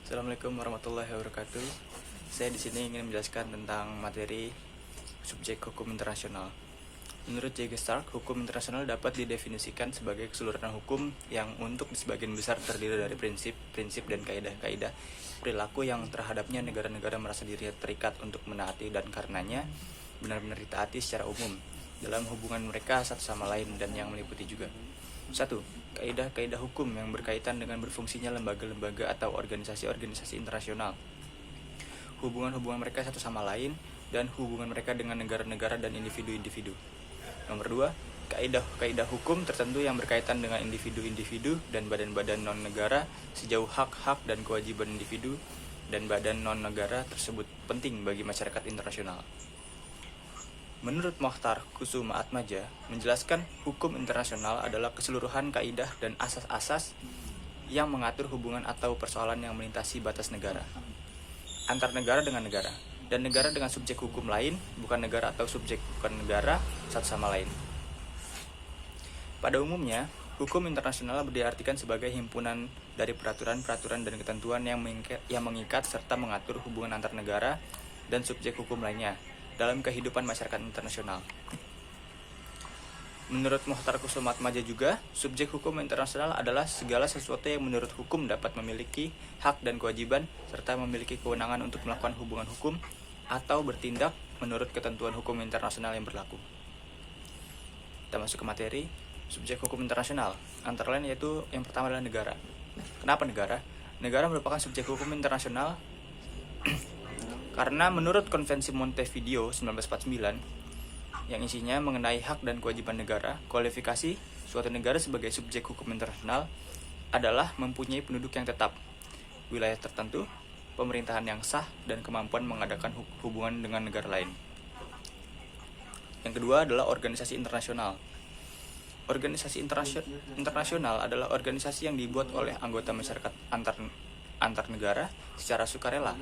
Assalamualaikum warahmatullahi wabarakatuh. Saya di sini ingin menjelaskan tentang materi subjek hukum internasional. Menurut J.G. Stark, hukum internasional dapat didefinisikan sebagai keseluruhan hukum yang untuk sebagian besar terdiri dari prinsip dan kaidah-kaidah perilaku yang terhadapnya negara-negara merasa dirinya terikat untuk menaati dan karenanya benar-benar ditaati secara umum dalam hubungan mereka satu sama lain dan yang meliputi juga 1. Kaidah-kaidah hukum yang berkaitan dengan berfungsinya lembaga-lembaga atau organisasi-organisasi internasional, hubungan-hubungan mereka satu sama lain, dan hubungan mereka dengan negara-negara dan individu-individu. Nomor 2. Kaidah-kaidah hukum tertentu yang berkaitan dengan individu-individu dan badan-badan non-negara sejauh hak-hak dan kewajiban individu dan badan non-negara tersebut penting bagi masyarakat internasional. Menurut Mokhtar Kusuma Atmaja, menjelaskan hukum internasional adalah keseluruhan kaidah dan asas-asas yang mengatur hubungan atau persoalan yang melintasi batas negara, antar negara dengan negara, dan negara dengan subjek hukum lain, bukan negara atau subjek bukan negara, satu sama lain. Pada umumnya, hukum internasional diartikan sebagai himpunan dari peraturan-peraturan dan ketentuan yang mengikat serta mengatur hubungan antar negara dan subjek hukum lainnya dalam kehidupan masyarakat internasional. Menurut Mokhtar Kusuma Atmaja juga, subjek hukum internasional adalah segala sesuatu yang menurut hukum dapat memiliki hak dan kewajiban serta memiliki kewenangan untuk melakukan hubungan hukum atau bertindak menurut ketentuan hukum internasional yang berlaku. Kita masuk ke materi subjek hukum internasional. Antara lain yaitu yang pertama adalah negara. Kenapa negara? Negara merupakan subjek hukum internasional karena menurut Konvensi Montevideo 1949 yang isinya mengenai hak dan kewajiban negara, kualifikasi suatu negara sebagai subjek hukum internasional adalah mempunyai penduduk yang tetap, wilayah tertentu, pemerintahan yang sah, dan kemampuan mengadakan hubungan dengan negara lain. Yang kedua adalah organisasi internasional. Organisasi internasional adalah organisasi yang dibuat oleh anggota masyarakat antar negara secara sukarela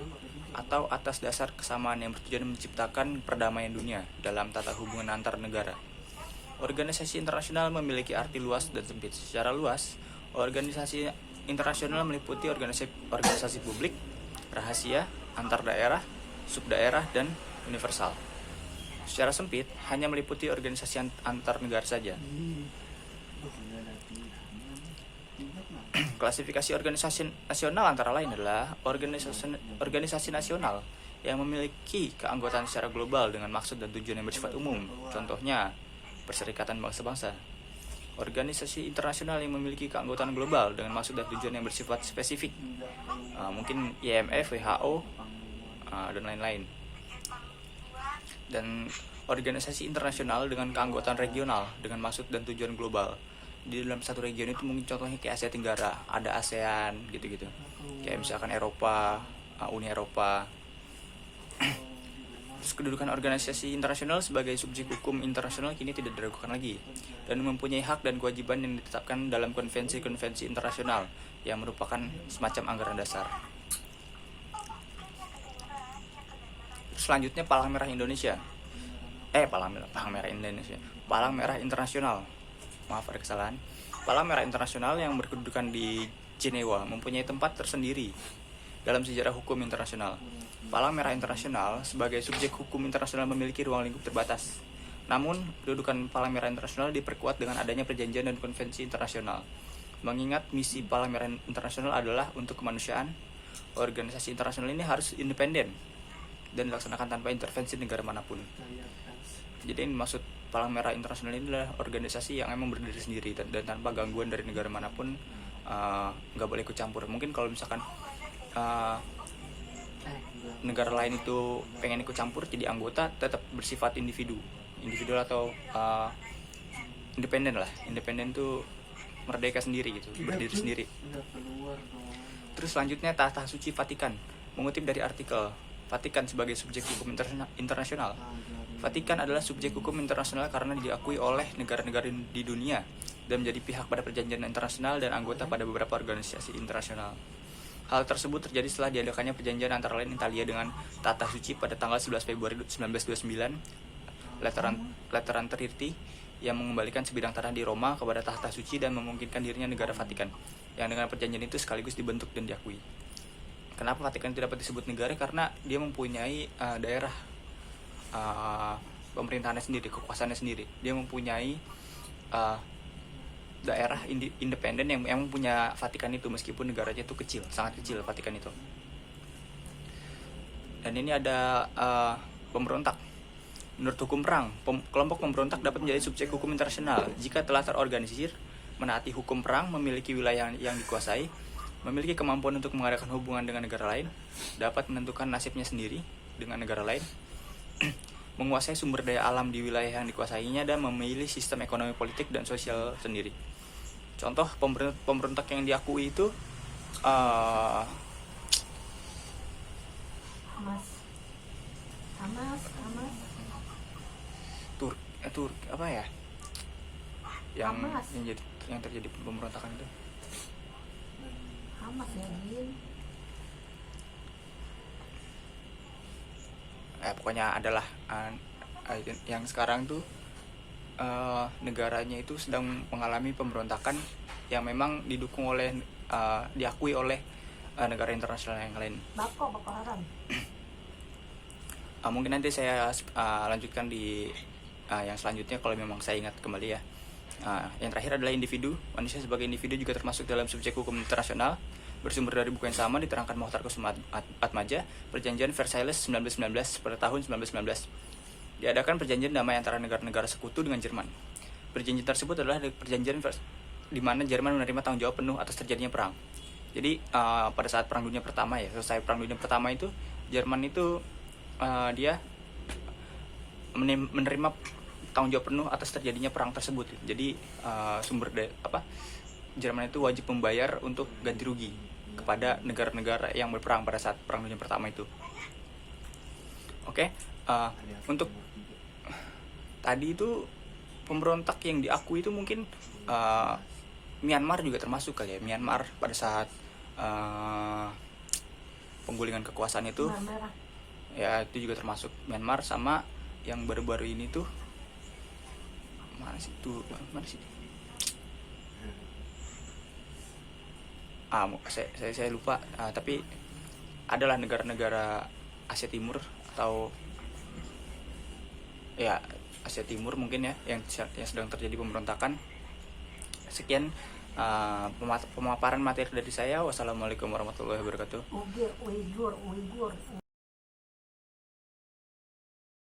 atau atas dasar kesamaan yang bertujuan menciptakan perdamaian dunia dalam tata hubungan antar negara. Organisasi internasional memiliki arti luas dan sempit. Secara luas, organisasi internasional meliputi organisasi publik, rahasia, antar daerah, subdaerah, dan universal. Secara sempit, hanya meliputi organisasi antar negara saja. Klasifikasi organisasi nasional antara lain adalah organisasi nasional yang memiliki keanggotaan secara global dengan maksud dan tujuan yang bersifat umum. Contohnya, Perserikatan Bangsa-Bangsa. Organisasi internasional yang memiliki keanggotaan global dengan maksud dan tujuan yang bersifat spesifik. Mungkin IMF, WHO, dan lain-lain. Dan organisasi internasional dengan keanggotaan regional dengan maksud dan tujuan global. Di dalam satu region itu mungkin contohnya kayak Asia Tenggara, ada ASEAN gitu-gitu. Kayak misalkan Eropa, Uni Eropa. Terus kedudukan organisasi internasional sebagai subjek hukum internasional kini tidak diragukan lagi dan mempunyai hak dan kewajiban yang ditetapkan dalam konvensi-konvensi internasional yang merupakan semacam anggaran dasar. Selanjutnya Palang Merah Indonesia. Palang Merah Internasional. Maaf ada kesalahan. Palang Merah Internasional yang berkedudukan di Jenewa mempunyai tempat tersendiri dalam sejarah hukum internasional. Palang Merah Internasional sebagai subjek hukum internasional memiliki ruang lingkup terbatas. Namun, kedudukan Palang Merah Internasional diperkuat dengan adanya perjanjian dan konvensi internasional. Mengingat misi Palang Merah Internasional adalah untuk kemanusiaan, organisasi internasional ini harus independen dan dilaksanakan tanpa intervensi negara manapun. Jadi yang dimaksud Palang Merah Internasional ini adalah organisasi yang emang berdiri sendiri dan tanpa gangguan dari negara manapun, nggak boleh ikut campur. Mungkin kalau misalkan negara lain itu pengen ikut campur jadi anggota, tetap bersifat individual atau independen lah. Independen tuh merdeka sendiri gitu, berdiri sendiri. Terus selanjutnya Tahta Suci Vatikan, mengutip dari artikel Vatikan sebagai subjek hukum internasional. Vatikan adalah subjek hukum internasional karena diakui oleh negara-negara di dunia dan menjadi pihak pada perjanjian internasional dan anggota pada beberapa organisasi internasional. Hal tersebut terjadi setelah diadakannya perjanjian antara lain Italia dengan Tahta Suci pada tanggal 11 Februari 1929, Lateran Treaty, yang mengembalikan sebidang tanah di Roma kepada Tahta Suci dan memungkinkan dirinya negara Vatikan, yang dengan perjanjian itu sekaligus dibentuk dan diakui. Kenapa Vatikan itu dapat disebut negara? Karena dia mempunyai daerah pemerintahannya sendiri, kekuasaannya sendiri. Dia mempunyai daerah independen yang punya Vatikan itu, meskipun negaranya itu kecil, sangat kecil Vatikan itu. Dan ini ada pemberontak. Menurut hukum perang, kelompok pemberontak dapat menjadi subjek hukum internasional jika telah terorganisir, menaati hukum perang, memiliki wilayah yang dikuasai, memiliki kemampuan untuk mengadakan hubungan dengan negara lain, dapat menentukan nasibnya sendiri dengan negara lain, menguasai sumber daya alam di wilayah yang dikuasainya, dan memilih sistem ekonomi, politik, dan sosial sendiri. Contoh pemberontak yang diakui itu Hamas. Turk apa ya? Hamas. Yang terjadi pemberontakan itu. Hamas ya, Din. Pokoknya adalah yang sekarang tuh negaranya itu sedang mengalami pemberontakan yang memang didukung oleh diakui oleh negara internasional yang lain. Boko Haram. Mungkin nanti saya lanjutkan di yang selanjutnya kalau memang saya ingat kembali ya. Yang terakhir adalah individu. Manusia sebagai individu juga termasuk dalam subjek hukum internasional. Bersumber dari buku yang sama diterangkan Mokhtar Atmaja, Perjanjian Versailles 1919 pada tahun 1919. Diadakan perjanjian damai antara negara-negara sekutu dengan Jerman. Perjanjian tersebut adalah perjanjian di mana Jerman menerima tanggung jawab penuh atas terjadinya perang. Jadi pada saat Perang Dunia Pertama ya, selesai Perang Dunia Pertama itu Jerman itu dia menerima tanggung jawab penuh atas terjadinya perang tersebut. Jadi Jerman itu wajib membayar untuk ganti rugi kepada negara-negara yang berperang pada saat Perang Dunia Pertama itu. Oke, untuk tadi itu pemberontak yang diakui itu mungkin Myanmar juga termasuk kali ya. Myanmar pada saat penggulingan kekuasaan itu, ya itu juga termasuk Myanmar. Sama yang baru-baru ini tuh mana sih? Saya lupa. Tapi adalah negara-negara Asia Timur atau ya Asia Timur mungkin ya yang sedang terjadi pemberontakan. Sekian pemaparan materi dari saya. Wassalamualaikum warahmatullahi wabarakatuh. Uyghur.